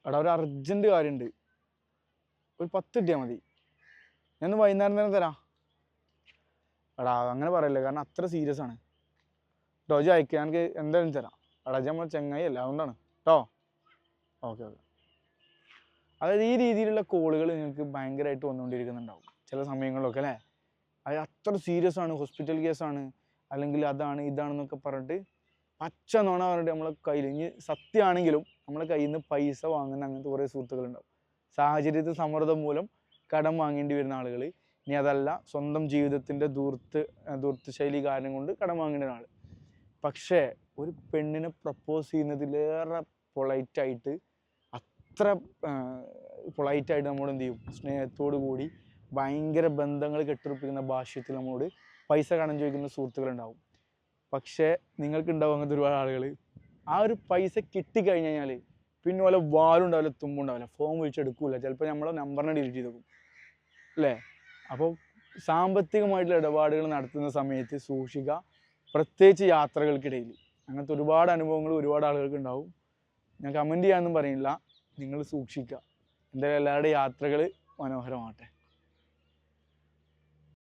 എടാ ഒരു അർജൻറ്റ് കാര്യമുണ്ട്, ഒരു 10 കിട്ടിയാൽ മതി. ഞാൻ വൈകുന്നേരം തന്നെ തരാം. എടാ അങ്ങനെ പറയല്ലേ, കാരണം അത്ര സീരിയസ് ആണ് കേട്ടോ. ജി അയക്കുക, എനിക്ക് എന്തായാലും തരാം. എടാ ജി നമ്മൾ ചെങ്ങായി അല്ല, അതുകൊണ്ടാണ് കേട്ടോ. Okay okay. അതായത് ഈ രീതിയിലുള്ള കോളുകൾ നിങ്ങൾക്ക് ഭയങ്കരമായിട്ട് വന്നുകൊണ്ടിരിക്കുന്നുണ്ടാവും ചില സമയങ്ങളിലൊക്കെ അല്ലേ. അത് അത്ര സീരിയസ് ആണ്, ഹോസ്പിറ്റൽ കേസാണ്, അല്ലെങ്കിൽ അതാണ് ഇതാണെന്നൊക്കെ പറഞ്ഞിട്ട് പച്ച നോണ പറഞ്ഞിട്ട് നമ്മളെ കയ്യിൽ ഇനി സത്യമാണെങ്കിലും നമ്മളെ കയ്യിൽ നിന്ന് പൈസ വാങ്ങുന്ന അങ്ങനത്തെ കുറേ സുഹൃത്തുക്കളുണ്ടാവും. സാഹചര്യത്തിൽ സമ്മർദ്ദം മൂലം കടം വാങ്ങേണ്ടി വരുന്ന ആളുകൾ, ഇനി അതല്ല സ്വന്തം ജീവിതത്തിൻ്റെ ദൂർത്ത് ശൈലി കാരണം കൊണ്ട് കടം വാങ്ങേണ്ട ആൾ. പക്ഷേ ഒരു പെണ്ണിനെ പ്രപ്പോസ് ചെയ്യുന്നതിലേറെ പൊളൈറ്റായിട്ട്, അത്ര പൊളൈറ്റായിട്ട് നമ്മൾ എന്ത് ചെയ്യും, സ്നേഹത്തോടു കൂടി ഭയങ്കര ബന്ധങ്ങൾ കെട്ടുറപ്പിക്കുന്ന ഭാഷ്യത്തിൽ നമ്മളോട് പൈസ കടം ചോദിക്കുന്ന സുഹൃത്തുക്കളുണ്ടാവും. പക്ഷേ നിങ്ങൾക്കുണ്ടാവും അങ്ങനത്തെ ഒരുപാട് ആളുകൾ. ആ ഒരു പൈസ കിട്ടിക്കഴിഞ്ഞ് കഴിഞ്ഞാൽ പിന്നെ പോലെ വാലും ഉണ്ടാവില്ല, തുമ്പും ഉണ്ടാവില്ല, ഫോൺ വിളിച്ചെടുക്കില്ല, ചിലപ്പോൾ നമ്മളെ നമ്പറിനെ ഡിലീറ്റ് ചെയ്ത് വെക്കും അല്ലേ. അപ്പോൾ സാമ്പത്തികമായിട്ടുള്ള ഇടപാടുകൾ നടത്തുന്ന സമയത്ത് സൂക്ഷിക്കുക, പ്രത്യേകിച്ച് യാത്രകൾക്കിടയിൽ. അങ്ങനത്തെ ഒരുപാട് അനുഭവങ്ങൾ ഒരുപാട് ആളുകൾക്ക് ഉണ്ടാവും. ഞാൻ കമൻറ്റ് ചെയ്യാനൊന്നും പറയുന്നില്ല, നിങ്ങൾ സൂക്ഷിക്കുക. എന്തായാലും എല്ലാവരുടെയും യാത്രകൾ മനോഹരമാകട്ടെ.